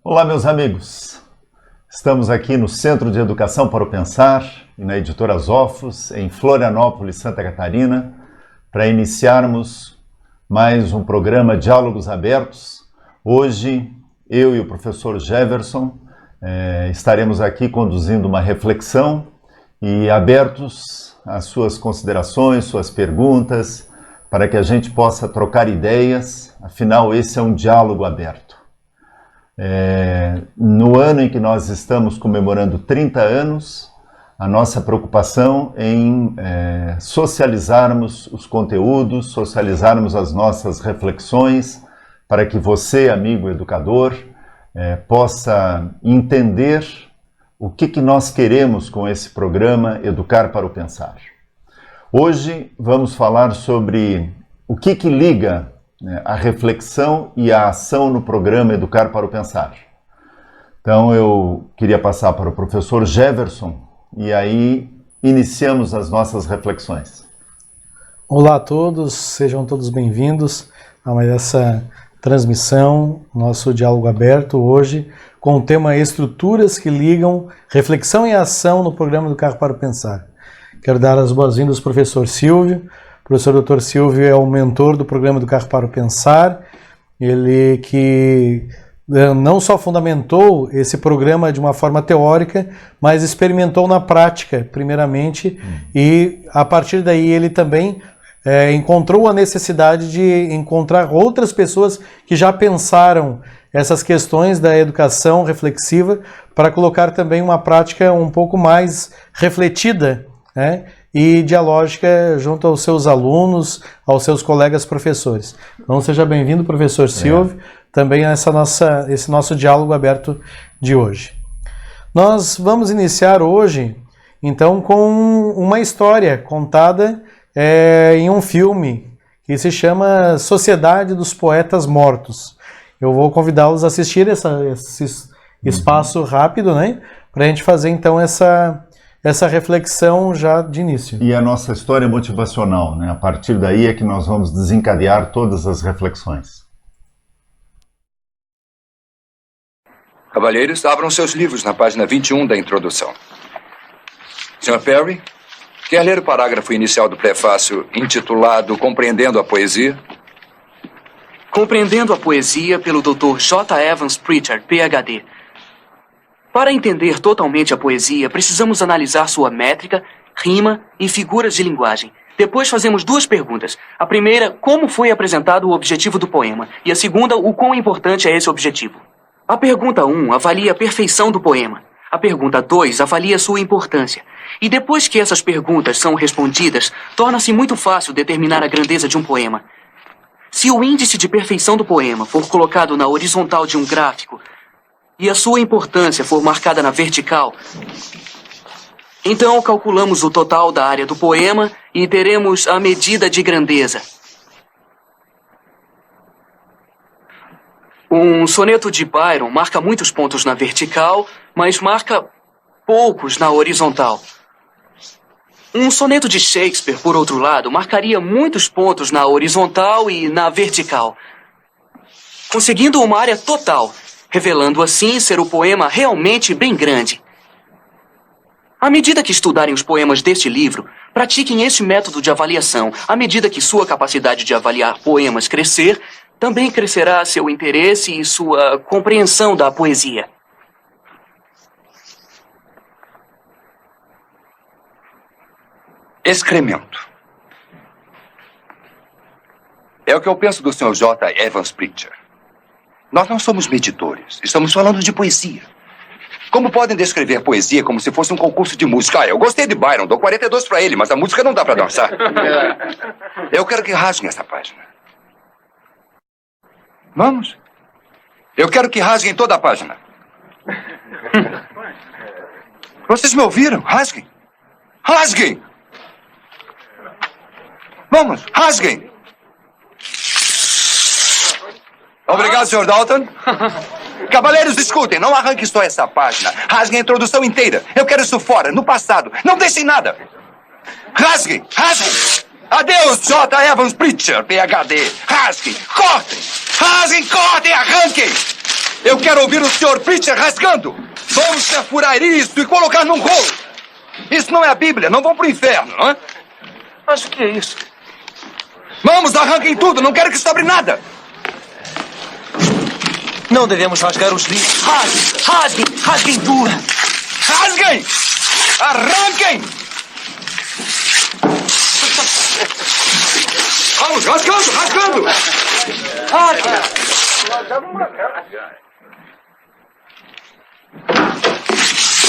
Olá, meus amigos. Estamos aqui no Centro de Educação para o Pensar e na Editora Zofos, em Florianópolis, Santa Catarina, para iniciarmos mais um programa Diálogos Abertos. Hoje, eu e o professor Jefferson estaremos aqui conduzindo uma reflexão e abertos às suas considerações, suas perguntas, para que a gente possa trocar ideias. Afinal, esse é um diálogo aberto. No ano em que nós estamos comemorando 30 anos, a nossa preocupação em socializarmos os conteúdos, socializarmos as nossas reflexões, para que você, amigo educador, possa entender o que nós queremos com esse programa Educar para o Pensar. Hoje vamos falar sobre o que liga a reflexão e a ação no programa Educar para o Pensar. Então eu queria passar para o professor Jefferson e aí iniciamos as nossas reflexões. Olá a todos, sejam todos bem-vindos a mais essa transmissão, nosso diálogo aberto hoje, com o tema Estruturas que ligam reflexão e ação no programa Educar para o Pensar. Quero dar as boas-vindas ao professor Silvio. O professor Dr. Silvio é o mentor do programa Educar para o Pensar, ele que não só fundamentou esse programa de uma forma teórica, mas experimentou na prática, primeiramente, e a partir daí ele também encontrou a necessidade de encontrar outras pessoas que já pensaram essas questões da educação reflexiva para colocar também uma prática um pouco mais refletida, né? E dialógica junto aos seus alunos, aos seus colegas professores. Então seja bem-vindo, professor Silvio, também a esse nosso diálogo aberto de hoje. Nós vamos iniciar hoje, então, com uma história contada em um filme que se chama Sociedade dos Poetas Mortos. Eu vou convidá-los a assistir esse espaço rápido, né, para a gente fazer então essa reflexão já de início. E a nossa história motivacional, né? A partir daí é que nós vamos desencadear todas as reflexões. Cavalheiros, abram seus livros na página 21 da introdução. Sr. Perry, quer ler o parágrafo inicial do prefácio intitulado Compreendendo a Poesia? Compreendendo a Poesia, pelo Dr. J. Evans Pritchard, Ph.D. Para entender totalmente a poesia, precisamos analisar sua métrica, rima e figuras de linguagem. Depois fazemos duas perguntas. A primeira, como foi apresentado o objetivo do poema? E a segunda, o quão importante é esse objetivo? A pergunta 1 avalia a perfeição do poema. A pergunta 2 avalia sua importância. E depois que essas perguntas são respondidas, torna-se muito fácil determinar a grandeza de um poema. Se o índice de perfeição do poema for colocado na horizontal de um gráfico e a sua importância for marcada na vertical, então calculamos o total da área do poema e teremos a medida de grandeza. Um soneto de Byron marca muitos pontos na vertical, mas marca poucos na horizontal. Um soneto de Shakespeare, por outro lado, marcaria muitos pontos na horizontal e na vertical, conseguindo uma área total, revelando assim ser o poema realmente bem grande. À medida que estudarem os poemas deste livro, pratiquem este método de avaliação. À medida que sua capacidade de avaliar poemas crescer, também crescerá seu interesse e sua compreensão da poesia. Excremento. É o que eu penso do Sr. J. Evans Pritchard. Nós não somos meditores, estamos falando de poesia. Como podem descrever poesia como se fosse um concurso de música? Eu gostei de Byron, dou 42 para ele, mas a música não dá para dançar. Eu quero que rasguem essa página. Vamos? Eu quero que rasguem toda a página. Vocês me ouviram? Rasguem. Rasguem! Vamos, rasguem! Obrigado, Sr. Dalton. Cavaleiros, escutem, não arranquem só essa página. Rasguem a introdução inteira. Eu quero isso fora, no passado. Não deixem nada. Rasguem, rasguem. Adeus, J. Evans Pritchard, Ph.D. Rasguem, cortem, arranquem. Eu quero ouvir o Sr. Preacher rasgando. Vamos perfurar isso e colocar num rolo. Isso não é a Bíblia. Não vão pro inferno, não é? Mas o que é isso? Vamos, arranquem tudo. Não quero que sobre nada. Não devemos rasgar os livros. Rasguem tudo. Rasguem! Arranquem! Vamos, rasgando!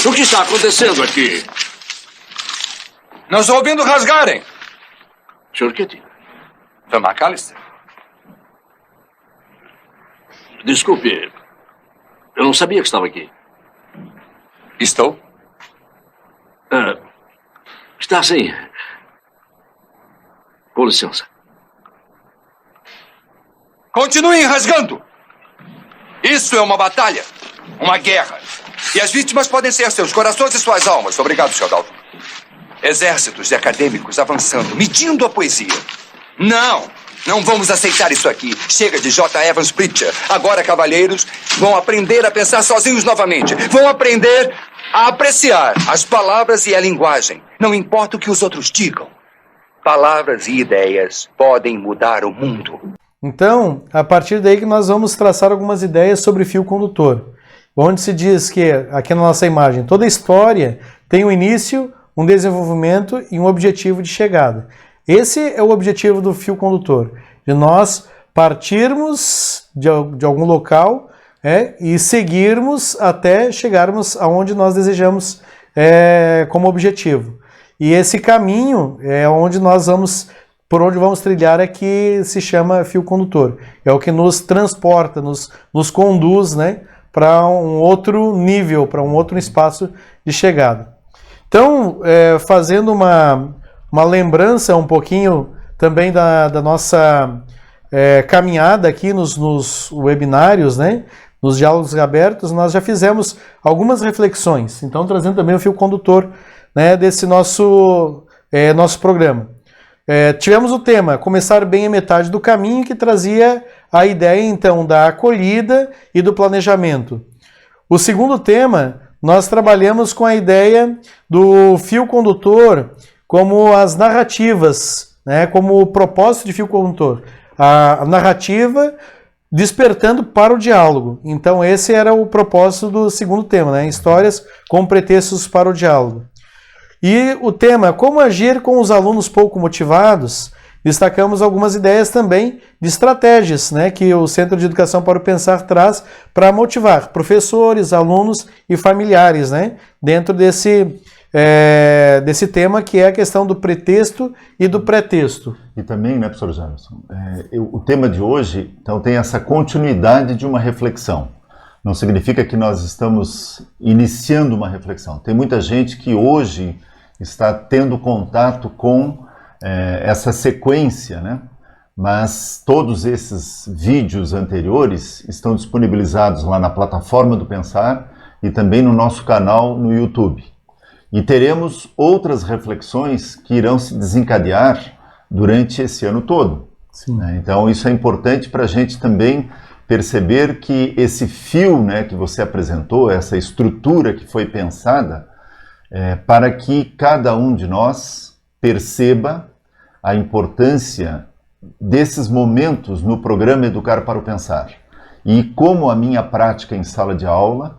O que está acontecendo aqui? Não estou ouvindo rasgarem. Sr. Kitty, Sr. McAllister. desculpe. Eu não sabia que estava aqui. Estou? Está sim. Com licença. Continuem rasgando. Isso é uma batalha. Uma guerra. E as vítimas podem ser seus corações e suas almas. Obrigado, Sr. Dalton. Exércitos de acadêmicos avançando, medindo a poesia. Não vamos aceitar isso aqui. Chega de J. Evans Preacher. Agora, cavalheiros, vão aprender a pensar sozinhos novamente. Vão aprender a apreciar as palavras e a linguagem. Não importa o que os outros digam. Palavras e ideias podem mudar o mundo. Então, a partir daí que nós vamos traçar algumas ideias sobre fio condutor. Onde se diz que, aqui na nossa imagem, toda história tem um início, um desenvolvimento e um objetivo de chegada. Esse é o objetivo do fio condutor, de nós partirmos de algum local e seguirmos até chegarmos aonde nós desejamos como objetivo. E esse caminho é onde nós vamos, por onde vamos trilhar, é que se chama fio condutor. É o que nos transporta, nos conduz, para um outro nível, para um outro espaço de chegada. Então, fazendo uma lembrança um pouquinho também da nossa caminhada aqui nos webinários, nos diálogos abertos, nós já fizemos algumas reflexões. Então, trazendo também o fio condutor desse nosso programa. Tivemos o tema Começar Bem a Metade do Caminho, que trazia a ideia, então, da acolhida e do planejamento. O segundo tema, nós trabalhamos com a ideia do fio condutor como as narrativas, como o propósito de fio condutor. A narrativa despertando para o diálogo. Então, esse era o propósito do segundo tema, histórias com pretextos para o diálogo. E o tema, como agir com os alunos pouco motivados, destacamos algumas ideias também de estratégias que o Centro de Educação para o Pensar traz para motivar professores, alunos e familiares dentro desse tema, que é a questão do pretexto e do pretexto. E também, professor Jamerson, o tema de hoje então, tem essa continuidade de uma reflexão. Não significa que nós estamos iniciando uma reflexão. Tem muita gente que hoje está tendo contato com essa sequência, mas todos esses vídeos anteriores estão disponibilizados lá na plataforma do Pensar e também no nosso canal no YouTube. E teremos outras reflexões que irão se desencadear durante esse ano todo. Sim. Então isso é importante para a gente também perceber que esse fio que você apresentou, essa estrutura que foi pensada, para que cada um de nós perceba a importância desses momentos no programa Educar para o Pensar. E como a minha prática em sala de aula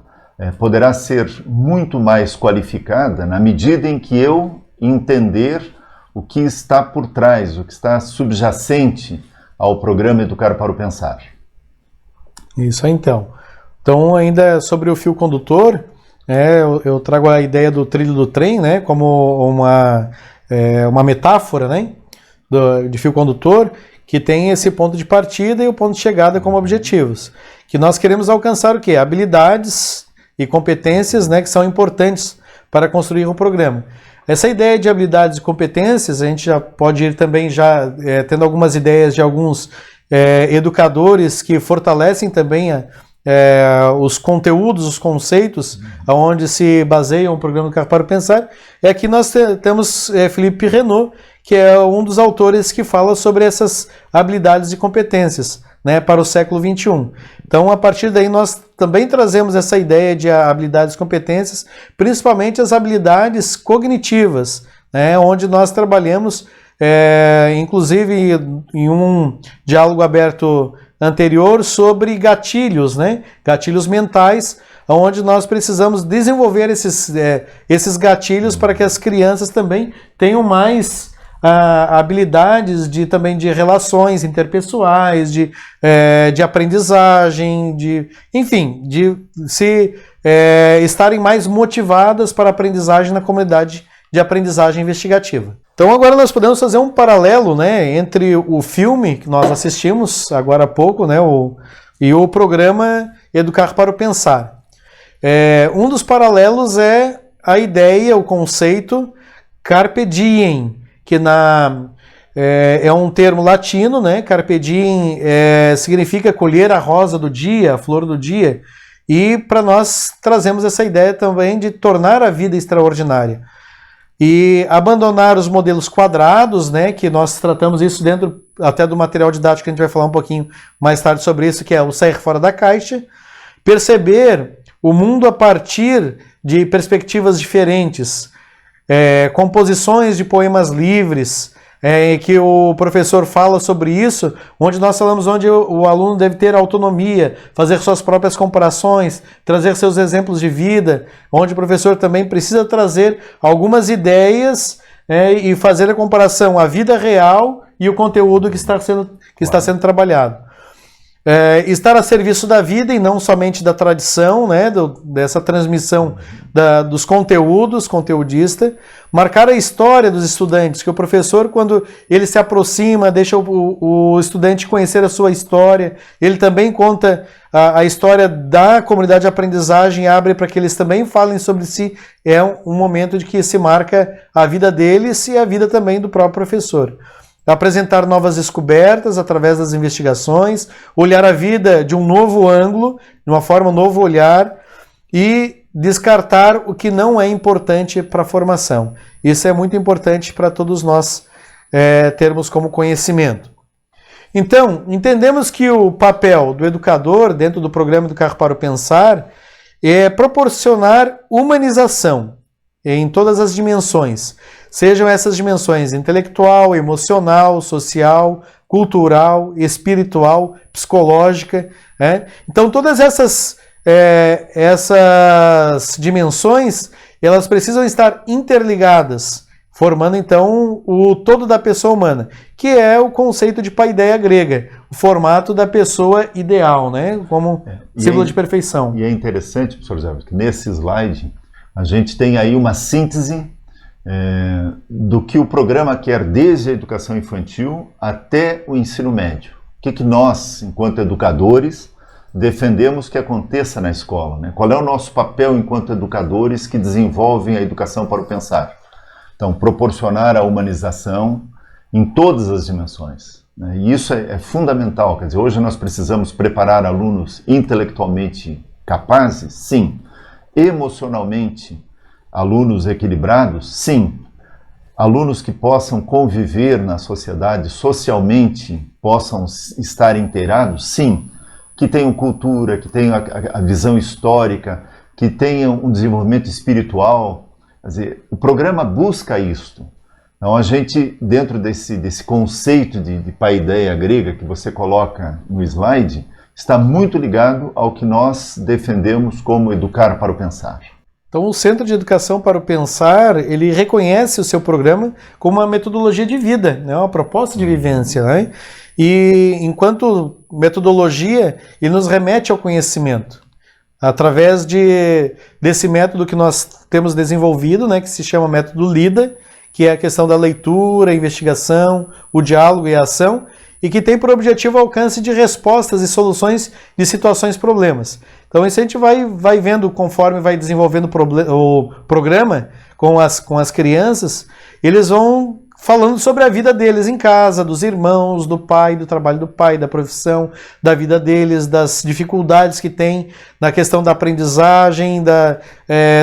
poderá ser muito mais qualificada na medida em que eu entender o que está por trás, o que está subjacente ao programa Educar para o Pensar. Isso aí, então. Então, ainda sobre o fio condutor, eu trago a ideia do trilho do trem, como uma metáfora, de fio condutor, que tem esse ponto de partida e o ponto de chegada como objetivos. Que nós queremos alcançar o quê? Habilidades e competências, que são importantes para construir um programa. Essa ideia de habilidades e competências, a gente já pode ir também tendo algumas ideias de alguns educadores que fortalecem também os conteúdos, os conceitos onde se baseia o programa Educar para o Pensar. Aqui nós temos Felipe Renaud, que é um dos autores que fala sobre essas habilidades e competências, né, para o século XXI. Então, a partir daí, nós também trazemos essa ideia de habilidades e competências, principalmente as habilidades cognitivas, né, onde nós trabalhamos, inclusive em um diálogo aberto anterior, sobre gatilhos, né, gatilhos mentais, onde nós precisamos desenvolver esses gatilhos para que as crianças também tenham mais habilidades também de relações interpessoais, de aprendizagem, de estarem mais motivadas para a aprendizagem na comunidade de aprendizagem investigativa. Então agora nós podemos fazer um paralelo, né, entre o filme que nós assistimos agora há pouco, né, e o programa Educar para o Pensar. Um dos paralelos é a ideia, o conceito Carpe Diem, que é um termo latino, né? Carpe Diem significa colher a rosa do dia, a flor do dia, e para nós trazemos essa ideia também de tornar a vida extraordinária. E abandonar os modelos quadrados, né? Que nós tratamos isso dentro até do material didático, que a gente vai falar um pouquinho mais tarde sobre isso, que é o sair fora da caixa, perceber o mundo a partir de perspectivas diferentes, composições de poemas livres, que o professor fala sobre isso, onde nós falamos onde o aluno deve ter autonomia, fazer suas próprias comparações, trazer seus exemplos de vida, onde o professor também precisa trazer algumas ideias e fazer a comparação à vida real e o conteúdo que está sendo trabalhado. Estar a serviço da vida e não somente da tradição, né, dessa transmissão dos conteúdos, conteudista. Marcar a história dos estudantes, que o professor, quando ele se aproxima, deixa o estudante conhecer a sua história, ele também conta a história da comunidade de aprendizagem, abre para que eles também falem sobre si. É um momento de que se marca a vida deles e a vida também do próprio professor. Apresentar novas descobertas através das investigações, olhar a vida de um novo ângulo, de uma forma, um novo olhar, e descartar o que não é importante para a formação. Isso é muito importante para todos nós termos como conhecimento. Então, entendemos que o papel do educador, dentro do programa Educar para o Pensar, é proporcionar humanização em todas as dimensões. Sejam essas dimensões intelectual, emocional, social, cultural, espiritual, psicológica. Então, todas essas dimensões, elas precisam estar interligadas, formando, então, o todo da pessoa humana, que é o conceito de paideia grega, o formato da pessoa ideal, né? Como símbolo de perfeição. E é interessante, professor Zé, que nesse slide a gente tem aí uma síntese do que o programa quer desde a educação infantil até o ensino médio. O que nós, enquanto educadores, defendemos que aconteça na escola, né? Qual é o nosso papel enquanto educadores que desenvolvem a educação para o pensar? Então, proporcionar a humanização em todas as dimensões, né? E isso é fundamental. Quer dizer, hoje nós precisamos preparar alunos intelectualmente capazes? Sim. Emocionalmente alunos equilibrados? Sim. Alunos que possam conviver na sociedade, socialmente possam estar inteirados? Sim. Que tenham cultura, que tenham a visão histórica, que tenham um desenvolvimento espiritual. Quer dizer, o programa busca isto. Então a gente, dentro desse conceito de paideia grega que você coloca no slide, está muito ligado ao que nós defendemos como educar para o pensar. Então, o Centro de Educação para o Pensar, ele reconhece o seu programa como uma metodologia de vida, né? Uma proposta de vivência, né? E, enquanto metodologia, ele nos remete ao conhecimento, através desse método que nós temos desenvolvido, né? Que se chama método LIDA, que é a questão da leitura, a investigação, o diálogo e a ação, e que tem por objetivo o alcance de respostas e soluções de situações problemas. Então isso a gente vai vendo conforme vai desenvolvendo o programa com as crianças, eles vão falando sobre a vida deles em casa, dos irmãos, do pai, do trabalho do pai, da profissão, da vida deles, das dificuldades que tem na questão da aprendizagem,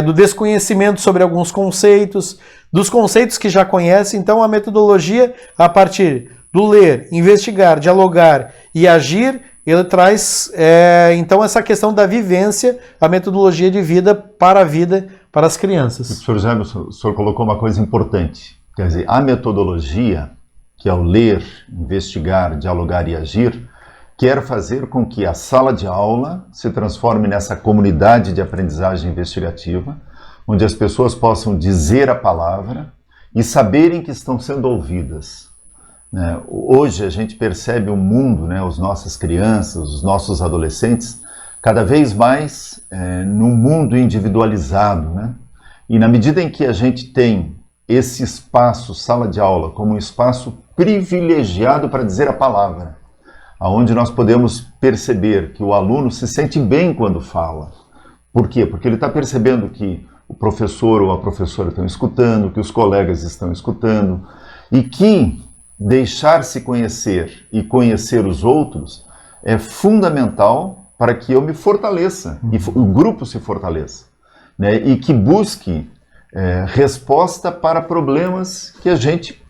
do desconhecimento sobre alguns conceitos, dos conceitos que já conhecem. Então a metodologia, a partir do ler, investigar, dialogar e agir, ele traz, então, essa questão da vivência, a metodologia de vida, para as crianças. Professor Jaime, o senhor colocou uma coisa importante. Quer dizer, a metodologia, que é o ler, investigar, dialogar e agir, quer fazer com que a sala de aula se transforme nessa comunidade de aprendizagem investigativa, onde as pessoas possam dizer a palavra e saberem que estão sendo ouvidas. Hoje a gente percebe o mundo, as nossas crianças, os nossos adolescentes, cada vez mais num mundo individualizado. E na medida em que a gente tem esse espaço, sala de aula, como um espaço privilegiado para dizer a palavra, onde nós podemos perceber que o aluno se sente bem quando fala. Por quê? Porque ele está percebendo que o professor ou a professora estão escutando, que os colegas estão escutando, e que deixar-se conhecer e conhecer os outros é fundamental para que eu me fortaleça, e o grupo se fortaleça, e que busque resposta para problemas que a gente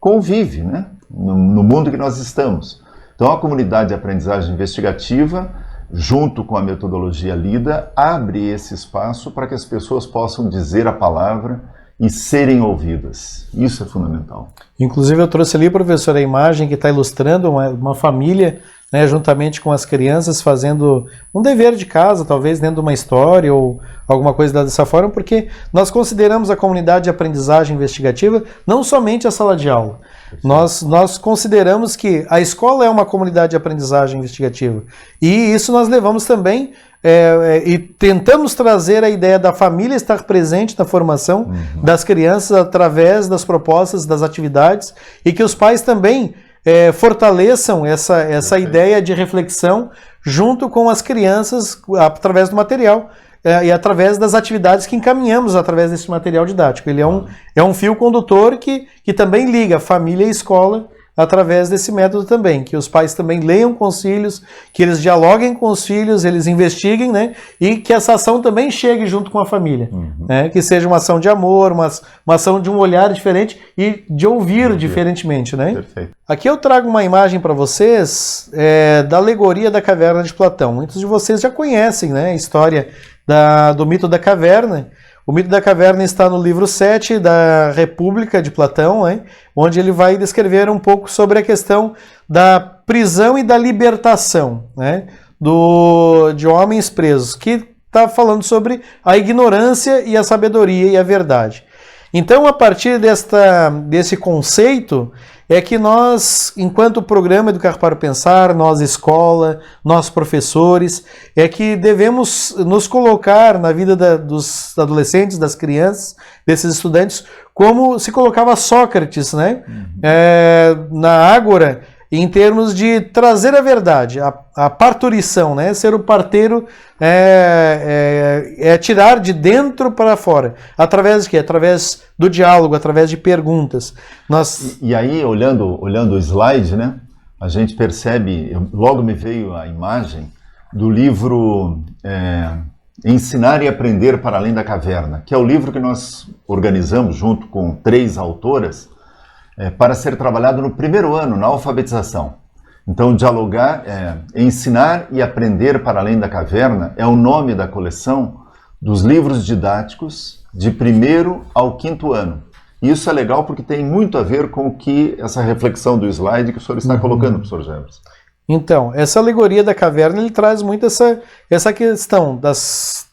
convive, no mundo que nós estamos. Então, a comunidade de aprendizagem investigativa, junto com a metodologia LIDA, abre esse espaço para que as pessoas possam dizer a palavra e serem ouvidas. Isso é fundamental. Inclusive, eu trouxe ali, professor, a imagem que está ilustrando uma família, juntamente com as crianças, fazendo um dever de casa, talvez dentro de uma história ou alguma coisa dessa forma, porque nós consideramos a comunidade de aprendizagem investigativa não somente a sala de aula. Nós consideramos que a escola é uma comunidade de aprendizagem investigativa. E isso nós levamos também e tentamos trazer a ideia da família estar presente na formação das crianças através das propostas, das atividades, e que os pais também fortaleçam essa ideia de reflexão junto com as crianças através do material e através das atividades que encaminhamos através desse material didático. Ele é um fio condutor que também liga família e escola através desse método também, que os pais também leiam com os filhos, que eles dialoguem com os filhos, eles investiguem, e que essa ação também chegue junto com a família, que seja uma ação de amor, uma ação de um olhar diferente e de ouvir diferentemente, Perfeito. Aqui eu trago uma imagem para vocês da alegoria da caverna de Platão. Muitos de vocês já conhecem, a história do mito da caverna. O mito da caverna está no livro 7 da República de Platão, onde ele vai descrever um pouco sobre a questão da prisão e da libertação de homens presos, que está falando sobre a ignorância e a sabedoria e a verdade. Então, a partir desse conceito, é que nós, enquanto programa Educar para o Pensar, nós escola, nós professores, é que devemos nos colocar na vida dos adolescentes, das crianças, desses estudantes, como se colocava Sócrates, na Ágora, em termos de trazer a verdade, a parturição, ser o parteiro tirar de dentro para fora. Através de quê? Através do diálogo, através de perguntas. E aí, olhando o slide, a gente percebe, logo me veio a imagem do livro Ensinar e Aprender para Além da Caverna, que é o livro que nós organizamos junto com 3 autoras, para ser trabalhado no primeiro ano, na alfabetização. Então, dialogar, ensinar e aprender para além da caverna é o nome da coleção dos livros didáticos de 1º ao 5º ano. E isso é legal porque tem muito a ver com essa reflexão do slide que o senhor está colocando, professor Jefferson. Então, essa alegoria da caverna, ele traz muito essa questão das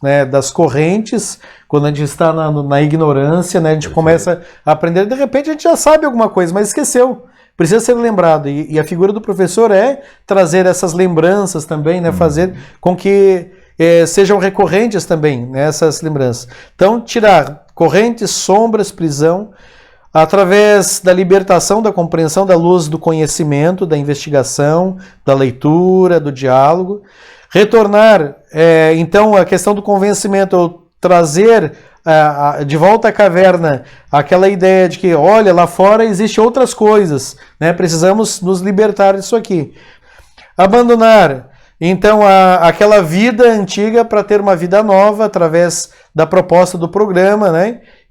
correntes, quando a gente está na ignorância, a gente começa a aprender, de repente a gente já sabe alguma coisa, mas esqueceu, precisa ser lembrado, e a figura do professor é trazer essas lembranças também, fazer com que sejam recorrentes também, essas lembranças. Então, tirar correntes, sombras, prisão, através da libertação, da compreensão da luz do conhecimento, da investigação, da leitura, do diálogo. Retornar, então, a questão do convencimento, ou trazer de volta à caverna aquela ideia de que, olha, lá fora existem outras coisas, precisamos nos libertar disso aqui. Abandonar, então, aquela vida antiga para ter uma vida nova através da proposta do programa,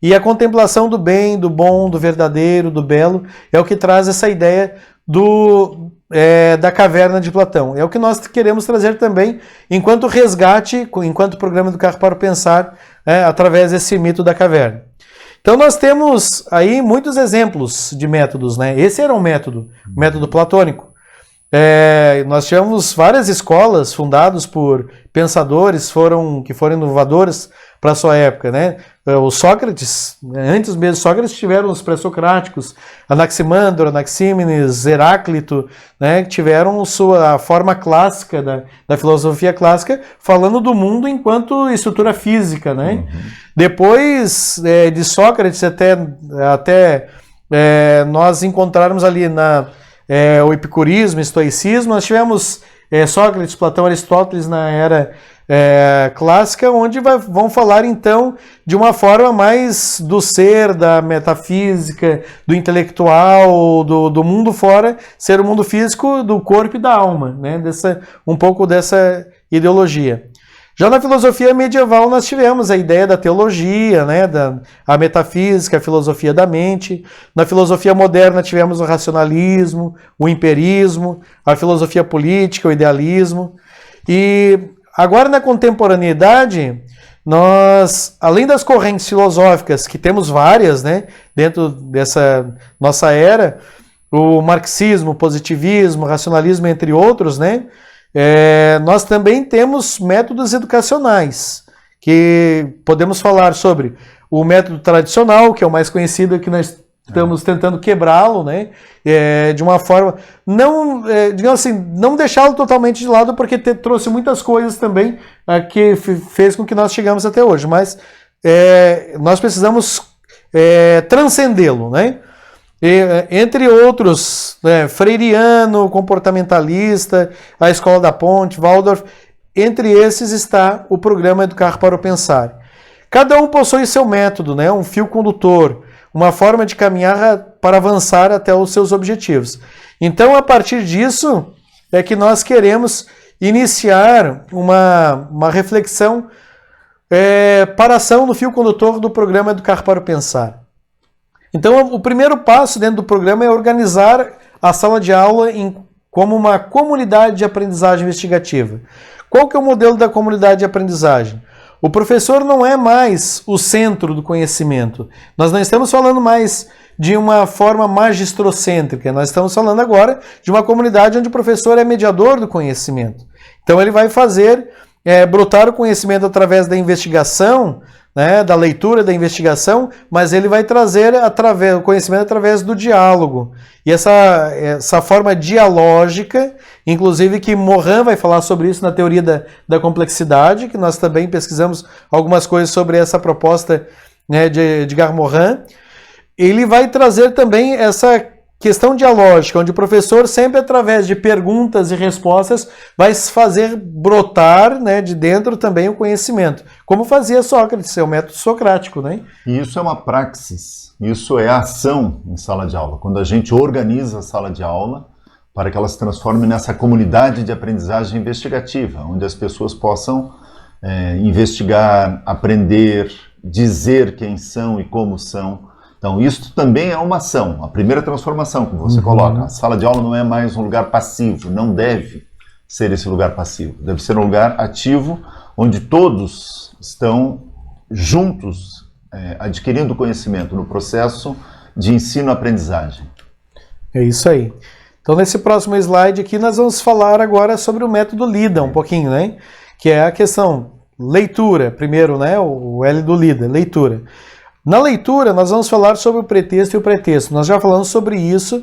E a contemplação do bem, do bom, do verdadeiro, do belo, é o que traz essa ideia da caverna de Platão. É o que nós queremos trazer também enquanto resgate, enquanto programa do Carro para o Pensar, através desse mito da caverna. Então nós temos aí muitos exemplos de métodos, né? Esse era um método, o método platônico. Nós tivemos várias escolas fundadas por pensadores que foram inovadores para a sua época, né? O Sócrates, antes mesmo de Sócrates, tiveram os pré-socráticos, Anaximandro, Anaxímenes, Heráclito, né? Que tiveram a forma clássica da filosofia clássica, falando do mundo enquanto estrutura física, né? Depois de Sócrates até nós encontrarmos ali o epicurismo, o estoicismo, nós tivemos Sócrates, Platão, Aristóteles na era clássica, onde vão falar então de uma forma mais do ser, da metafísica, do intelectual, do mundo fora, ser o mundo físico do corpo e da alma, né? Um pouco dessa ideologia. Já na filosofia medieval nós tivemos a ideia da teologia, né, a metafísica, a filosofia da mente. Na filosofia moderna tivemos o racionalismo, o empirismo, a filosofia política, o idealismo. E agora na contemporaneidade, nós, além das correntes filosóficas, que temos várias, né, dentro dessa nossa era, o marxismo, o positivismo, o racionalismo, entre outros, né, nós também temos métodos educacionais, que podemos falar sobre o método tradicional, que é o mais conhecido, que nós estamos tentando quebrá-lo, né? De uma forma, digamos assim, não deixá-lo totalmente de lado, porque trouxe muitas coisas também que fez com que nós chegamos até hoje, mas nós precisamos transcendê-lo, né? Entre outros, freiriano, comportamentalista, a Escola da Ponte, Waldorf, entre esses está o programa Educar para o Pensar. Cada um possui seu método, né? Um fio condutor, uma forma de caminhar para avançar até os seus objetivos. Então, a partir disso, é que nós queremos iniciar uma reflexão para a ação no fio condutor do programa Educar para o Pensar. Então, o primeiro passo dentro do programa é organizar a sala de aula como uma comunidade de aprendizagem investigativa. Qual que é o modelo da comunidade de aprendizagem? O professor não é mais o centro do conhecimento. Nós não estamos falando mais de uma forma magistrocêntrica. Nós estamos falando agora de uma comunidade onde o professor é mediador do conhecimento. Então, ele vai fazer brotar o conhecimento através da investigação, né, da leitura, da investigação, mas ele vai trazer o conhecimento através do diálogo. E essa forma dialógica, inclusive que Morin vai falar sobre isso na teoria da complexidade, que nós também pesquisamos algumas coisas sobre essa proposta, né, de Edgar Morin, ele vai trazer também essa questão dialógica, onde o professor sempre através de perguntas e respostas vai fazer brotar, né, de dentro também o conhecimento, como fazia Sócrates, é o método socrático, né? E isso é uma praxis, isso é ação em sala de aula, quando a gente organiza a sala de aula para que ela se transforme nessa comunidade de aprendizagem investigativa, onde as pessoas possam investigar, aprender, dizer quem são e como são. Então, isso também é uma ação, a primeira transformação, como você coloca. A sala de aula não é mais um lugar passivo, não deve ser esse lugar passivo. Deve ser um lugar ativo, onde todos estão juntos, adquirindo conhecimento no processo de ensino-aprendizagem. É isso aí. Então, nesse próximo slide aqui, nós vamos falar agora sobre o método LIDA, um pouquinho, né? Que é a questão leitura, primeiro, né? O L do LIDA, leitura. Na leitura, nós vamos falar sobre o pretexto e o pretexto. Nós já falamos sobre isso,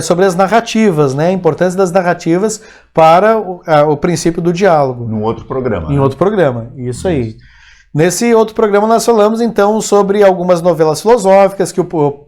sobre as narrativas, né? A importância das narrativas para o princípio do diálogo. Num outro programa. Em outro programa, isso aí. Nesse outro programa nós falamos então sobre algumas novelas filosóficas que o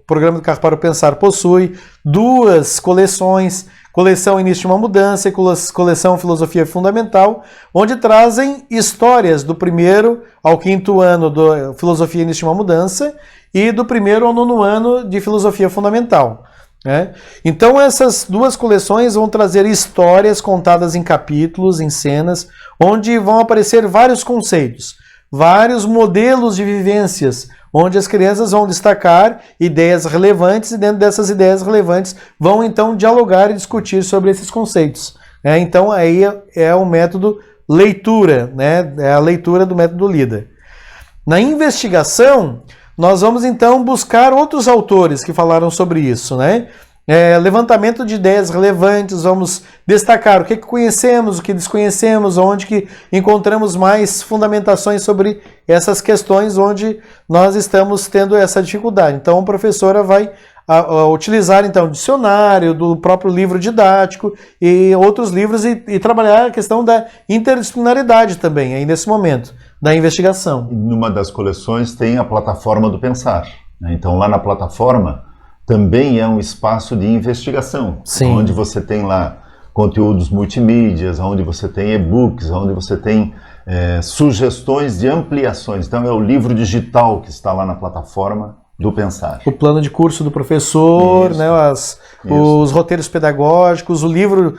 programa do Carro para o Pensar possui, 2 coleções, coleção Início de uma Mudança e coleção Filosofia Fundamental, onde trazem histórias do 1º ao 5º ano do Filosofia Início de uma Mudança e do 1º ao 9º ano de Filosofia Fundamental. Né? Então essas 2 coleções vão trazer histórias contadas em capítulos, em cenas, onde vão aparecer vários conceitos, vários modelos de vivências, onde as crianças vão destacar ideias relevantes e dentro dessas ideias relevantes vão então dialogar e discutir sobre esses conceitos. Então aí é o método leitura, né? É a leitura do método LIDA. Na investigação, nós vamos então buscar outros autores que falaram sobre isso, né? Levantamento de ideias relevantes, vamos destacar o que conhecemos, o que desconhecemos, onde que encontramos mais fundamentações sobre essas questões onde nós estamos tendo essa dificuldade. Então a professora vai utilizar então o dicionário, do próprio livro didático e outros livros e trabalhar a questão da interdisciplinaridade também, aí nesse momento, da investigação. Numa das coleções tem a plataforma do pensar, né? Então lá na plataforma também é um espaço de investigação, Sim. Onde você tem lá conteúdos multimídias, onde você tem e-books, onde você tem sugestões de ampliações. Então é o livro digital que está lá na plataforma do pensar. O plano de curso do professor, Isso. né, os roteiros pedagógicos, o livro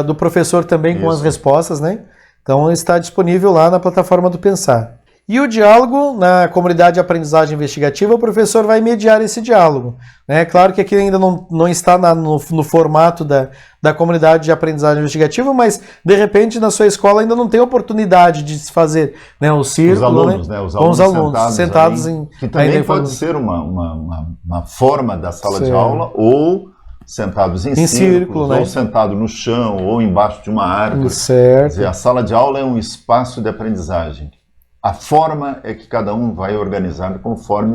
do professor também com as respostas, né? Então está disponível lá na plataforma do Pensar. E o diálogo na comunidade de aprendizagem investigativa, o professor vai mediar esse diálogo. Né? Claro que aqui ainda não está no formato da comunidade de aprendizagem investigativa, mas de repente na sua escola ainda não tem oportunidade de se fazer, né, o círculo, os alunos, né? Com os alunos sentados aí, que também pode ser uma forma da sala de aula, ou sentados em círculos, né? ou sentado no chão, ou embaixo de uma árvore. Certo. Quer dizer, a sala de aula é um espaço de aprendizagem. A forma é que cada um vai organizar conforme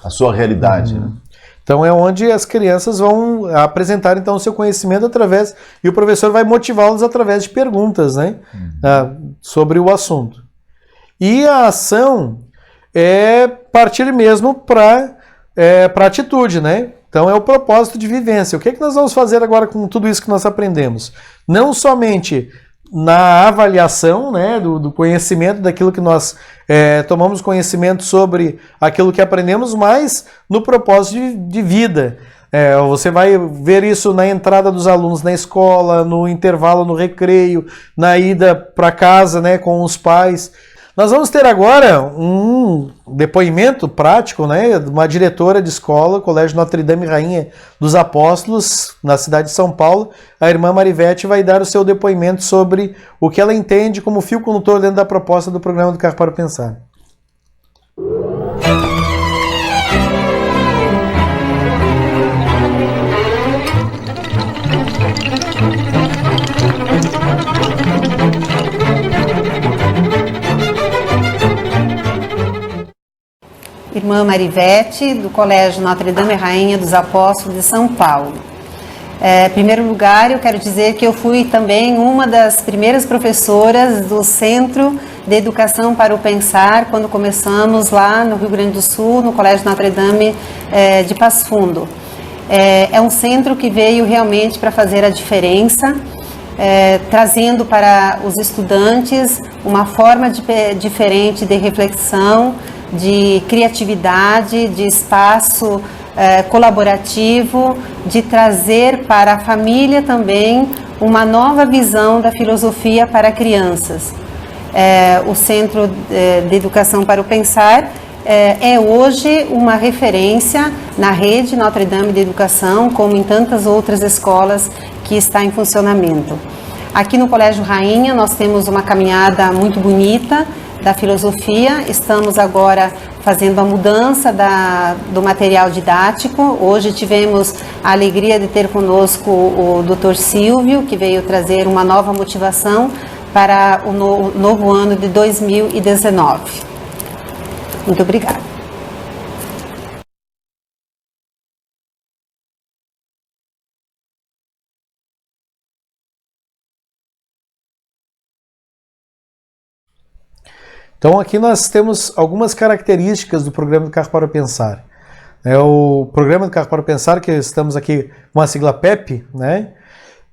a sua realidade. Né? Então é onde as crianças vão apresentar então o seu conhecimento através, e o professor vai motivá-los através de perguntas, né? Sobre o assunto. E a ação é partir mesmo para atitude, né? Então é o propósito de vivência. O que nós vamos fazer agora com tudo isso que nós aprendemos? Não somente na avaliação, né, do conhecimento, daquilo que nós tomamos conhecimento sobre aquilo que aprendemos, mas no propósito de vida. Você vai ver isso na entrada dos alunos na escola, no intervalo, no recreio, na ida para casa, né, com os pais. Nós vamos ter agora um depoimento prático, né, de uma diretora de escola, Colégio Notre Dame Rainha dos Apóstolos, na cidade de São Paulo. A irmã Marivete vai dar o seu depoimento sobre o que ela entende como fio condutor dentro da proposta do programa do Carro para o Pensar. Irmã Marivete, do Colégio Notre Dame Rainha dos Apóstolos de São Paulo. Em primeiro lugar, eu quero dizer que eu fui também uma das primeiras professoras do Centro de Educação para o Pensar, quando começamos lá no Rio Grande do Sul, no Colégio Notre Dame de Passo Fundo. É um centro que veio realmente para fazer a diferença, trazendo para os estudantes uma forma diferente de reflexão, de criatividade, de espaço colaborativo, de trazer para a família também uma nova visão da filosofia para crianças. O Centro de Educação para o Pensar é hoje uma referência na rede Notre Dame de Educação, como em tantas outras escolas que está em funcionamento. Aqui no Colégio Rainha nós temos uma caminhada muito bonita da filosofia. Estamos agora fazendo a mudança do material didático. Hoje tivemos a alegria de ter conosco o Dr. Silvio, que veio trazer uma nova motivação para o novo ano de 2019. Muito obrigada. Então aqui nós temos algumas características do programa do Carro para o Pensar. O programa do Carro para o Pensar, que estamos aqui com a sigla PEP, né,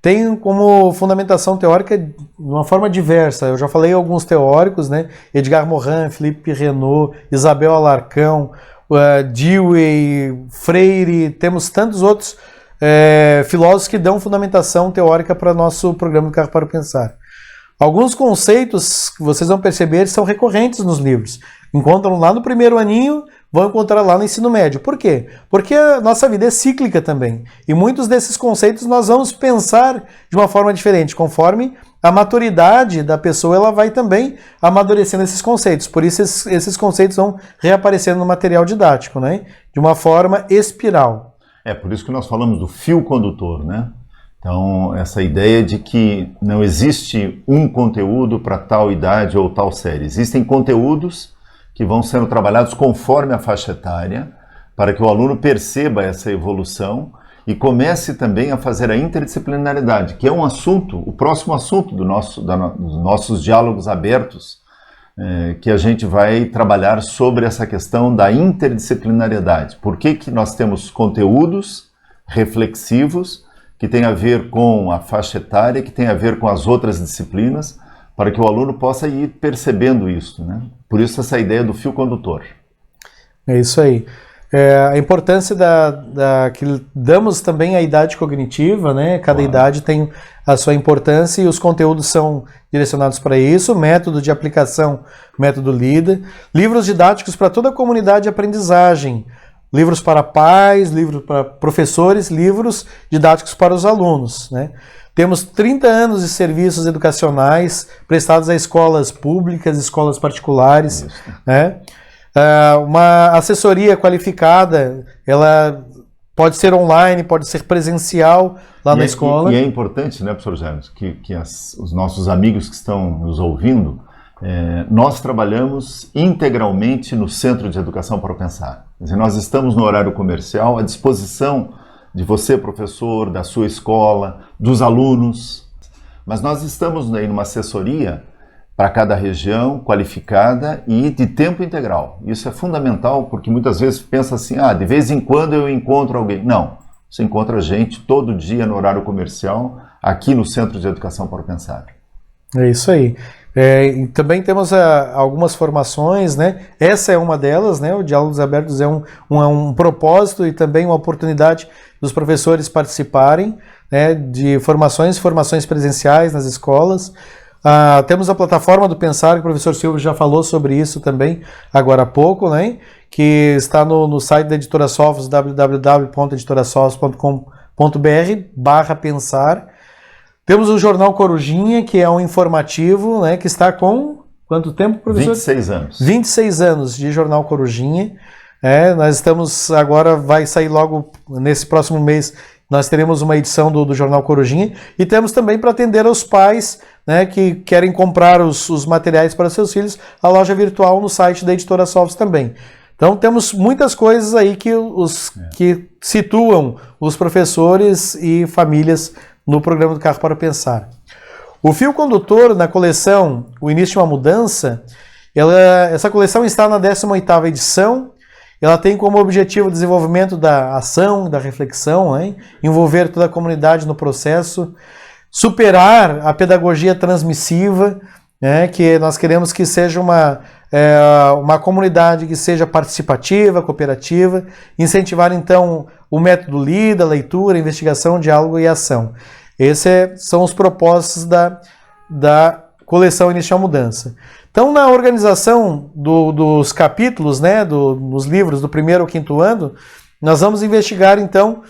tem como fundamentação teórica de uma forma diversa. Eu já falei alguns teóricos, né, Edgar Morin, Philippe Renaud, Isabel Alarcão, Dewey, Freire, temos tantos outros filósofos que dão fundamentação teórica para o nosso programa do Carro para o Pensar. Alguns conceitos que vocês vão perceber são recorrentes nos livros. Encontram lá no primeiro aninho vão encontrar lá no ensino médio. Por quê? Porque a nossa vida é cíclica também. E muitos desses conceitos nós vamos pensar de uma forma diferente, conforme a maturidade da pessoa, ela vai também amadurecendo esses conceitos. Por isso esses conceitos vão reaparecendo no material didático, né? De uma forma espiral. É por isso que nós falamos do fio condutor, né? Então, essa ideia de que não existe um conteúdo para tal idade ou tal série. Existem conteúdos que vão sendo trabalhados conforme a faixa etária, para que o aluno perceba essa evolução e comece também a fazer a interdisciplinaridade, que é um assunto, o próximo assunto dos nossos diálogos abertos, que a gente vai trabalhar sobre essa questão da interdisciplinariedade. Por que que nós temos conteúdos reflexivos que tem a ver com a faixa etária, que tem a ver com as outras disciplinas, para que o aluno possa ir percebendo isso, né? Por isso essa ideia do fio condutor. É isso aí. A importância que damos também à idade cognitiva, né? Cada idade tem a sua importância e os conteúdos são direcionados para isso. Método de aplicação, método LIDA. Livros didáticos para toda a comunidade de aprendizagem. Livros para pais, livros para professores, livros didáticos para os alunos, né? Temos 30 anos de serviços educacionais prestados a escolas públicas, escolas particulares, né? Uma assessoria qualificada, ela pode ser online, pode ser presencial lá na escola. E é importante, né, professor James, que os nossos amigos que estão nos ouvindo, nós trabalhamos integralmente no Centro de Educação para o Pensar. Quer dizer, nós estamos no horário comercial à disposição de você, professor, da sua escola, dos alunos, mas nós estamos aí numa assessoria para cada região, qualificada e de tempo integral. Isso é fundamental, porque muitas vezes pensa assim, de vez em quando eu encontro alguém. Não, você encontra gente todo dia no horário comercial, aqui no Centro de Educação para o Pensar. É isso aí. E também temos algumas formações, né? Essa é uma delas, né? O Diálogos Abertos é um propósito e também uma oportunidade dos professores participarem, né, de formações presenciais nas escolas. Temos a plataforma do Pensar, que o professor Silvio já falou sobre isso também agora há pouco, né? Que está no site da Editora Sofos, www.editorasofos.com.br/pensar. Temos o Jornal Corujinha, que é um informativo, né, que está com quanto tempo, professor? 26 anos. 26 anos de Jornal Corujinha. Nós estamos agora, vai sair logo nesse próximo mês, nós teremos uma edição do Jornal Corujinha e temos também para atender aos pais, né, que querem comprar os materiais para seus filhos, a loja virtual no site da Editora Sofos também. Então temos muitas coisas aí que situam os professores e famílias no programa do Carro para Pensar. O fio condutor na coleção O Início de uma Mudança, essa coleção está na 18ª edição, ela tem como objetivo o desenvolvimento da ação, da reflexão, né? Envolver toda a comunidade no processo, superar a pedagogia transmissiva, né? Que nós queremos que seja uma comunidade que seja participativa, cooperativa, incentivar então o método LIDA, leitura, investigação, diálogo e ação. Esses são os propósitos da coleção Início à Mudança. Então, na organização dos capítulos, né, nos livros do 1º ao 5º ano, nós vamos investigar, então,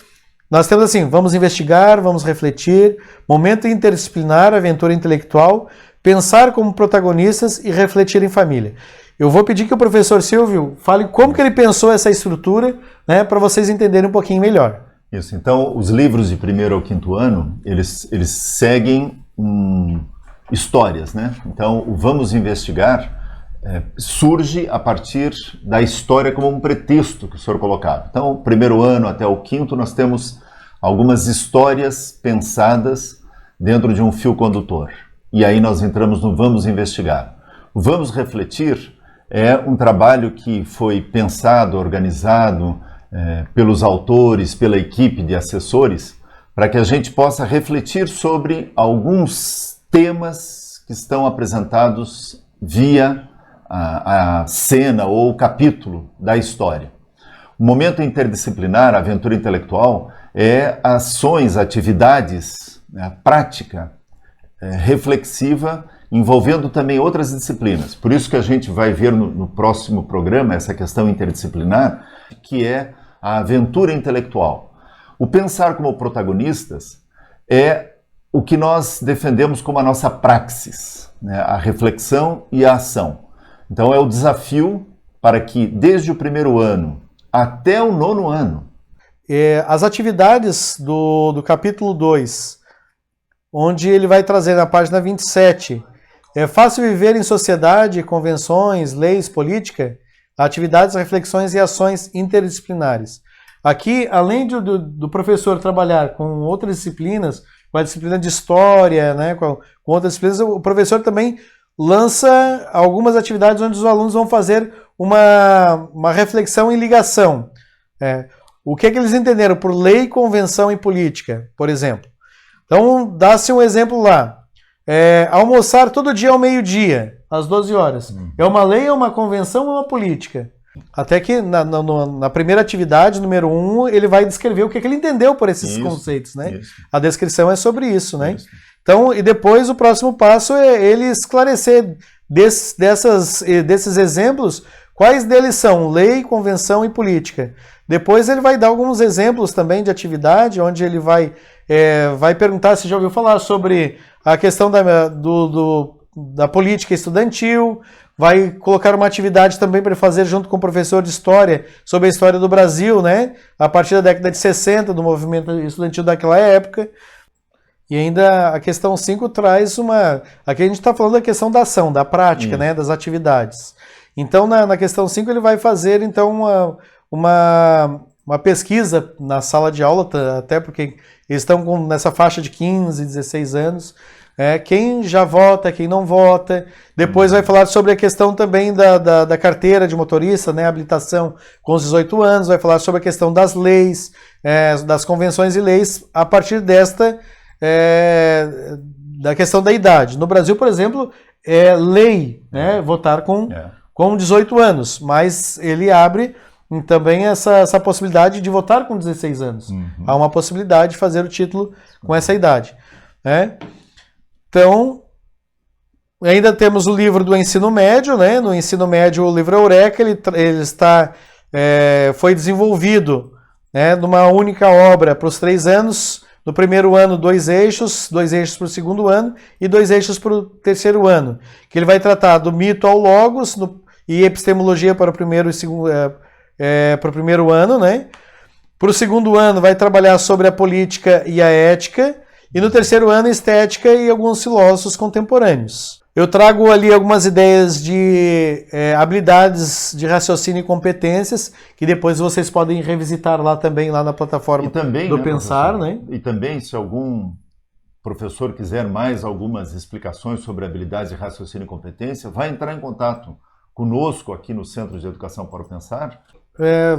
nós temos assim, vamos investigar, vamos refletir, momento interdisciplinar, aventura intelectual, pensar como protagonistas e refletir em família. Eu vou pedir que o professor Silvio fale como que ele pensou essa estrutura, né, para vocês entenderem um pouquinho melhor. Isso, então, os livros de 1º ao 5º ano, eles seguem histórias, né? Então, o Vamos Investigar surge a partir da história como um pretexto que o senhor colocava. Então, o 1º ano até o 5º, nós temos algumas histórias pensadas dentro de um fio condutor. E aí nós entramos no Vamos Investigar. O Vamos Refletir é um trabalho que foi pensado, organizado pelos autores, pela equipe de assessores, para que a gente possa refletir sobre alguns temas que estão apresentados via a cena ou o capítulo da história. O momento interdisciplinar, a aventura intelectual, é ações, atividades, prática, reflexiva, envolvendo também outras disciplinas. Por isso que a gente vai ver no próximo programa essa questão interdisciplinar, que é a aventura intelectual. O pensar como protagonistas é o que nós defendemos como a nossa praxis, né? A reflexão e a ação. Então é o desafio para que, desde o primeiro ano até o 9º ano, as atividades do capítulo 2, onde ele vai trazer na página 27, é fácil viver em sociedade, convenções, leis, política, atividades, reflexões e ações interdisciplinares. Aqui, além do professor trabalhar com outras disciplinas, com a disciplina de história, né, com outras disciplinas, o professor também lança algumas atividades onde os alunos vão fazer uma reflexão em ligação. O que eles entenderam por lei, convenção e política, por exemplo. Então, dá-se um exemplo lá. Almoçar todo dia ao meio-dia, às 12 horas. É uma lei, é uma convenção ou uma política? Até que na primeira atividade, número 1, ele vai descrever o que ele entendeu por esses conceitos, né? Isso. A descrição é sobre isso, né? Isso. Então, e depois o próximo passo é ele esclarecer desses exemplos, quais deles são lei, convenção e política. Depois ele vai dar alguns exemplos também de atividade, onde ele vai perguntar se já ouviu falar sobre a questão da política estudantil, vai colocar uma atividade também para fazer junto com o professor de história, sobre a história do Brasil, né? A partir da década de 60, do movimento estudantil daquela época. E ainda a questão 5 traz aqui a gente está falando da questão da ação, da prática, né? Das atividades. Então, na questão 5, ele vai fazer, então, uma pesquisa na sala de aula, até porque eles estão nessa faixa de 15, 16 anos, quem já vota, quem não vota. Depois vai falar sobre a questão também da carteira de motorista, né, habilitação com os 18 anos, vai falar sobre a questão das leis, das convenções e leis, a partir da questão da idade. No Brasil, por exemplo, é lei, né, votar com 18 anos, mas ele abre também essa possibilidade de votar com 16 anos. Há uma possibilidade de fazer o título com essa idade, né? Então, ainda temos o livro do ensino médio, né? No ensino médio, o livro Eureka, ele foi desenvolvido, né, numa única obra para os 3 anos. No primeiro ano, 2 eixos para o segundo ano e 2 eixos para o terceiro ano, que ele vai tratar do mito ao logos e epistemologia para o primeiro e segundo, para o primeiro ano, né? Para o segundo ano vai trabalhar sobre a política e a ética, e no terceiro ano estética e alguns filósofos contemporâneos. Eu trago ali algumas ideias de habilidades de raciocínio e competências, que depois vocês podem revisitar lá também, lá na plataforma do Pensar, né? E também, se algum professor quiser mais algumas explicações sobre habilidades de raciocínio e competência, vai entrar em contato conosco aqui no Centro de Educação para o Pensar.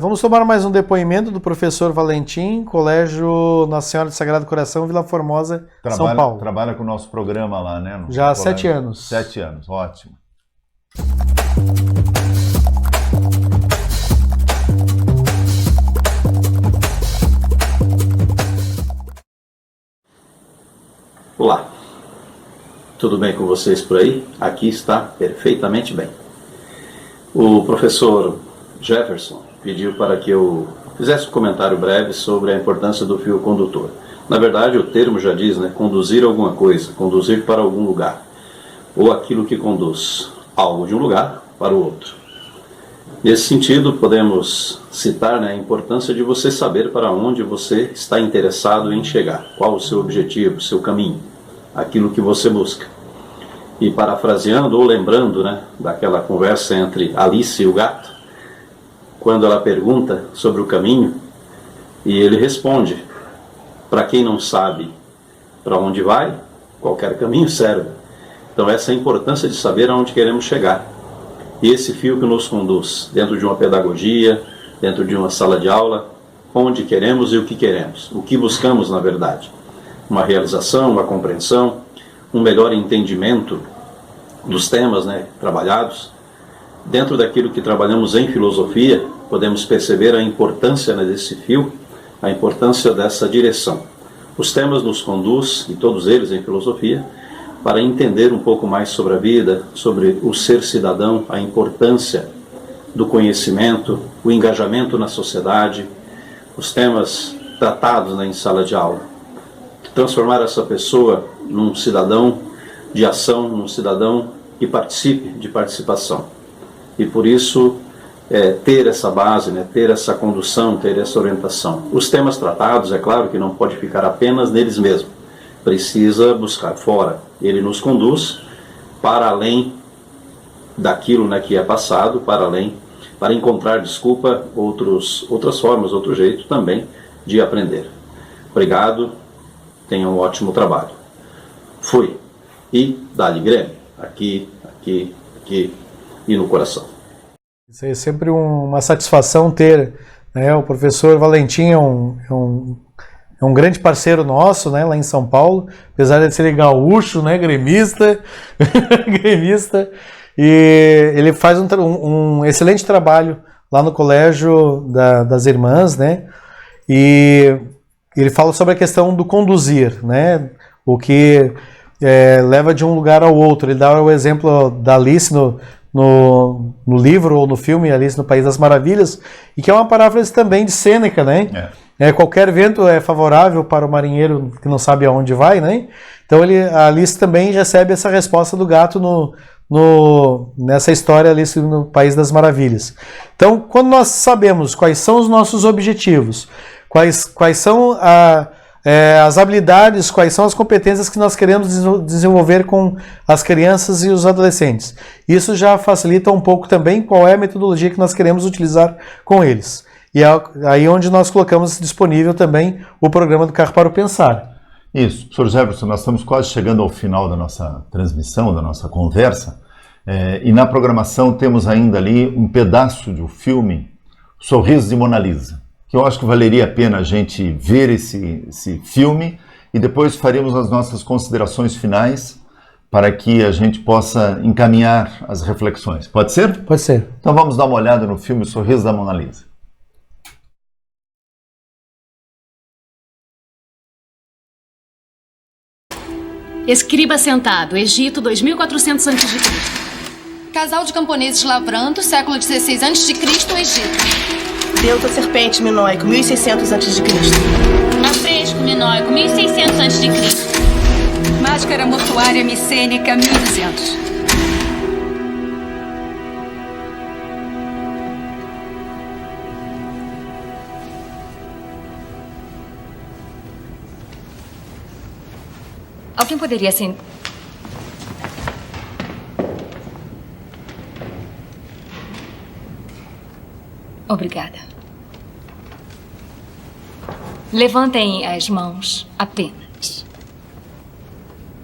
Vamos tomar mais um depoimento do professor Valentim, Colégio Nossa Senhora do Sagrado Coração, Vila Formosa, São Paulo. Trabalha com o nosso programa lá, né? Já há 7 anos. 7 anos, ótimo. Olá, tudo bem com vocês por aí? Aqui está perfeitamente bem. O professor Jefferson pediu para que eu fizesse um comentário breve sobre a importância do fio condutor. Na verdade, o termo já diz, né, conduzir alguma coisa, conduzir para algum lugar, ou aquilo que conduz algo de um lugar para o outro. Nesse sentido, podemos citar, né, a importância de você saber para onde você está interessado em chegar, qual o seu objetivo, o seu caminho, aquilo que você busca. E parafraseando ou lembrando, né, daquela conversa entre Alice e o gato, quando ela pergunta sobre o caminho, e ele responde: para quem não sabe para onde vai, qualquer caminho serve. Então essa é a importância de saber aonde queremos chegar. E esse fio que nos conduz dentro de uma pedagogia, dentro de uma sala de aula, onde queremos e o que buscamos na verdade. Uma realização, uma compreensão, um melhor entendimento dos temas, né, trabalhados. Dentro daquilo que trabalhamos em filosofia, podemos perceber a importância, né, desse fio, a importância dessa direção. Os temas nos conduzem, e todos eles em filosofia, para entender um pouco mais sobre a vida, sobre o ser cidadão, a importância do conhecimento, o engajamento na sociedade, os temas tratados em sala de aula. Transformar essa pessoa num cidadão de ação, num cidadão que participe, de participação. E por isso, ter essa base, né, ter essa condução, ter essa orientação. Os temas tratados, é claro que não pode ficar apenas neles mesmos. Precisa buscar fora. Ele nos conduz para além daquilo, né, que é passado, para encontrar, outras formas, outro jeito também de aprender. Obrigado, tenha um ótimo trabalho. Fui. E dá-lhe Grêmio. Aqui e no coração. Isso é sempre uma satisfação ter, né, o professor Valentim é um grande parceiro nosso, né, lá em São Paulo, apesar de ser gaúcho, né, gremista, e ele faz um excelente trabalho lá no Colégio das Irmãs, né, e ele fala sobre a questão do conduzir, né, o que leva de um lugar ao outro. Ele dá o exemplo da Alice no livro ou no filme Alice no País das Maravilhas, e que é uma paráfrase também de Sêneca, né? Qualquer vento é favorável para o marinheiro que não sabe aonde vai, né? Então a Alice também recebe essa resposta do gato nessa história Alice no País das Maravilhas. Então, quando nós sabemos quais são os nossos objetivos, quais são as habilidades, quais são as competências que nós queremos desenvolver com as crianças e os adolescentes. Isso já facilita um pouco também qual é a metodologia que nós queremos utilizar com eles. E é aí onde nós colocamos disponível também o programa do Carro para o Pensar. Isso, professor Jefferson, nós estamos quase chegando ao final da nossa transmissão, da nossa conversa, e na programação temos ainda ali um pedaço do filme Sorriso de Mona Lisa, que eu acho que valeria a pena a gente ver esse filme e depois faremos as nossas considerações finais para que a gente possa encaminhar as reflexões. Pode ser? Pode ser. Então vamos dar uma olhada no filme Sorriso da Mona Lisa. Escriba sentado, Egito, 2400 a.C. Casal de camponeses lavrando, século XVI a.C., Egito. Deus a serpente minoico, 1600 a.C. Afresco minoico, 1600 a.C. Máscara mortuária micênica, 1200. Alguém poderia ser... Obrigada. Levantem as mãos apenas.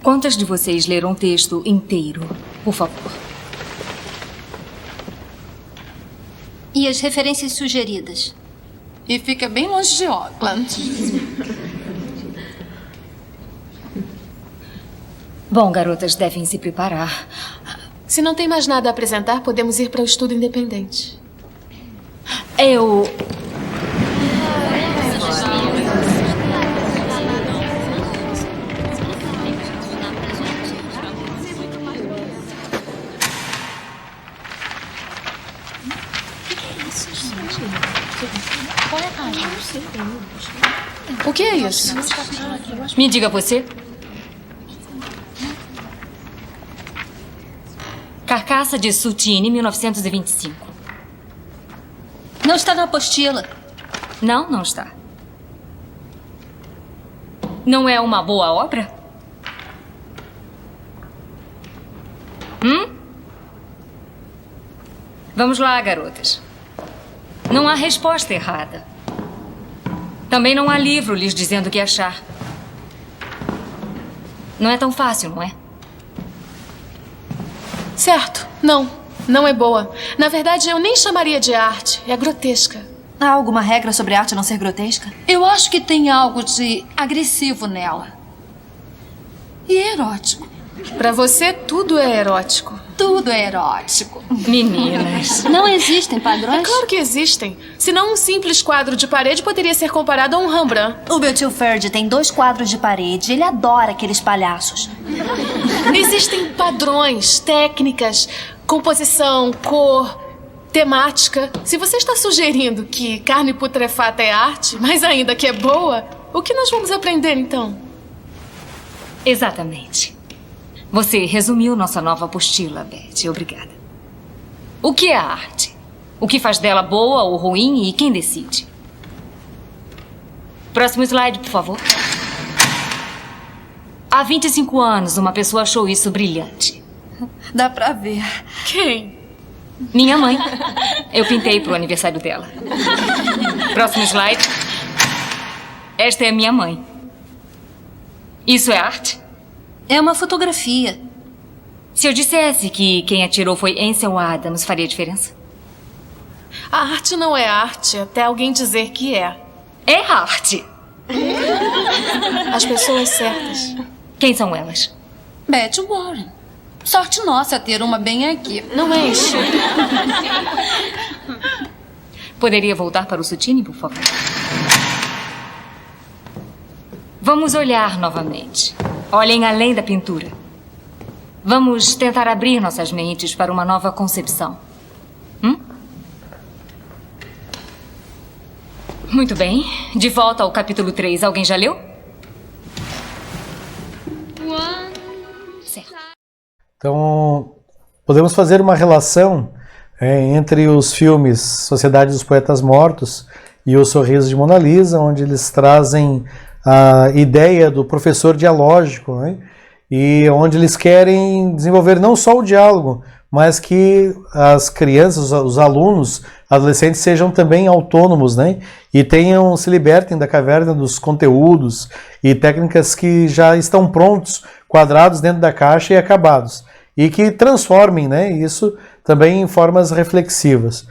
Quantas de vocês leram o texto inteiro, por favor? E as referências sugeridas? E fica bem longe de Auckland. Bom, garotas, devem se preparar. Se não tem mais nada a apresentar, podemos ir para o estudo independente. O que é isso? Me diga você. Carcaça de Sutine, 1925. Não está na apostila. Não, não está. Não é uma boa obra? Vamos lá, garotas. Não há resposta errada. Também não há livro lhes dizendo o que achar. Não é tão fácil, não é? Certo. Não é boa. Na verdade, eu nem chamaria de arte. É grotesca. Há alguma regra sobre arte não ser grotesca? Eu acho que tem algo de agressivo nela. E erótico. Pra você, tudo é erótico. Tudo é erótico. Meninas. Não existem É padrões? claro que existem. Senão um simples quadro de parede poderia ser comparado a um Rembrandt. O meu tio Ferdi tem 2 quadros de parede. Ele adora aqueles palhaços. Existem padrões, técnicas, composição, cor, temática. Se você está sugerindo que carne putrefata é arte, mas ainda que é boa, o que nós vamos aprender então? Exatamente. Você resumiu nossa nova apostila, Betty. Obrigada. O que é a arte? O que faz dela boa ou ruim e quem decide? Próximo slide, por favor. Há 25 anos, uma pessoa achou isso brilhante. Dá pra ver. Quem? Minha mãe. Eu pintei pro aniversário dela. Próximo slide. Esta é a minha mãe. Isso é arte? É uma fotografia. Se eu dissesse que quem atirou foi Ansel Adams, faria diferença? A arte não é arte até alguém dizer que é. É arte. As pessoas certas. Quem são elas? Betty Warren. Sorte nossa ter uma bem aqui. Não é isso. Poderia voltar para o Sutini, por favor? Vamos olhar novamente. Olhem além da pintura. Vamos tentar abrir nossas mentes para uma nova concepção. Muito bem. De volta ao capítulo 3. Alguém já leu? Certo. Então, podemos fazer uma relação entre os filmes Sociedade dos Poetas Mortos e O Sorriso de Mona Lisa, onde eles trazem a ideia do professor dialógico, né? E onde eles querem desenvolver não só o diálogo, mas que as crianças, os alunos, adolescentes sejam também autônomos, né? E se libertem da caverna dos conteúdos e técnicas que já estão prontos, quadrados dentro da caixa e acabados. E que transformem, né? Isso também em formas reflexivas.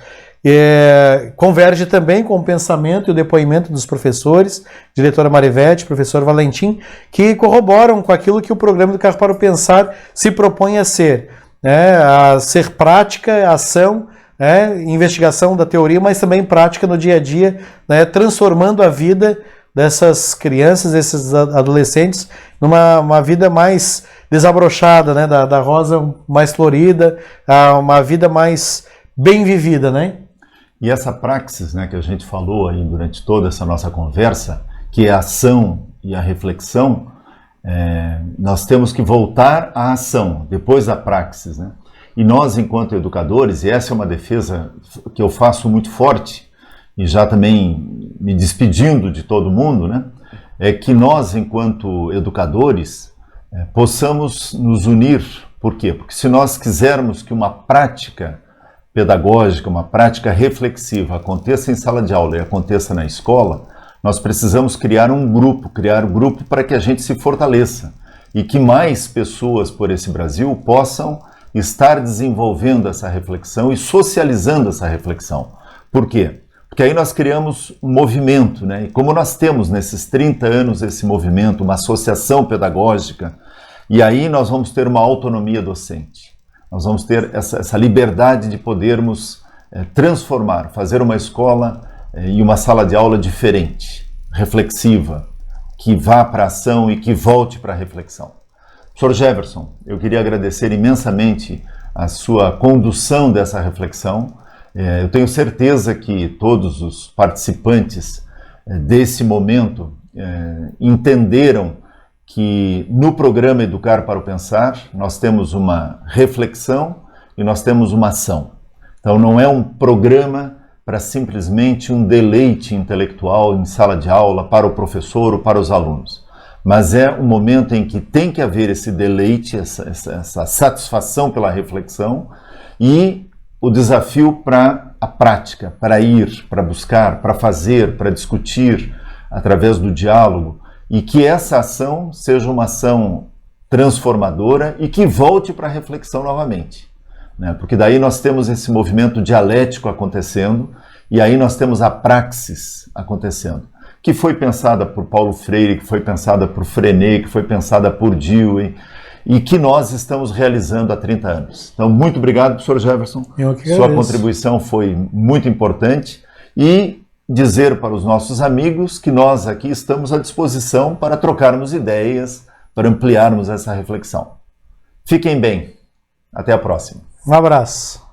Converge também com o pensamento e o depoimento dos professores, diretora Marivete, professor Valentim, que corroboram com aquilo que o programa do Carro para o Pensar se propõe a ser, né? A ser prática, ação, né? Investigação da teoria, mas também prática no dia a dia, né? Transformando a vida dessas crianças, desses adolescentes, numa vida mais desabrochada, né? Da rosa mais florida, uma vida mais bem vivida, né? E essa praxis, né, que a gente falou aí durante toda essa nossa conversa, que é a ação e a reflexão, nós temos que voltar à ação, depois da praxis, né? E nós, enquanto educadores, e essa é uma defesa que eu faço muito forte, e já também me despedindo de todo mundo, né, é que nós, enquanto educadores, possamos nos unir. Por quê? Porque se nós quisermos que uma prática pedagógica, uma prática reflexiva aconteça em sala de aula e aconteça na escola, nós precisamos criar um grupo para que a gente se fortaleça e que mais pessoas por esse Brasil possam estar desenvolvendo essa reflexão e socializando essa reflexão. Por quê? Porque aí nós criamos um movimento, né? E como nós temos nesses 30 anos esse movimento, uma associação pedagógica, e aí nós vamos ter uma autonomia docente. Nós vamos ter essa liberdade de podermos transformar, fazer uma escola e uma sala de aula diferente, reflexiva, que vá para a ação e que volte para a reflexão. Professor Jefferson, eu queria agradecer imensamente a sua condução dessa reflexão. Eu tenho certeza que todos os participantes desse momento entenderam que no programa Educar para o Pensar nós temos uma reflexão e nós temos uma ação. Então não é um programa para simplesmente um deleite intelectual em sala de aula para o professor ou para os alunos, mas é um momento em que tem que haver esse deleite, essa satisfação pela reflexão e o desafio para a prática, para ir, para buscar, para fazer, para discutir através do diálogo, e que essa ação seja uma ação transformadora e que volte para a reflexão novamente, né? Porque daí nós temos esse movimento dialético acontecendo e aí nós temos a praxis acontecendo, que foi pensada por Paulo Freire, que foi pensada por Freinet, que foi pensada por Dewey e que nós estamos realizando há 30 anos. Então, muito obrigado, professor Jefferson. Eu que Sua agradeço. contribuição foi muito importante e dizer para os nossos amigos que nós aqui estamos à disposição para trocarmos ideias, para ampliarmos essa reflexão. Fiquem bem. Até a próxima. Um abraço.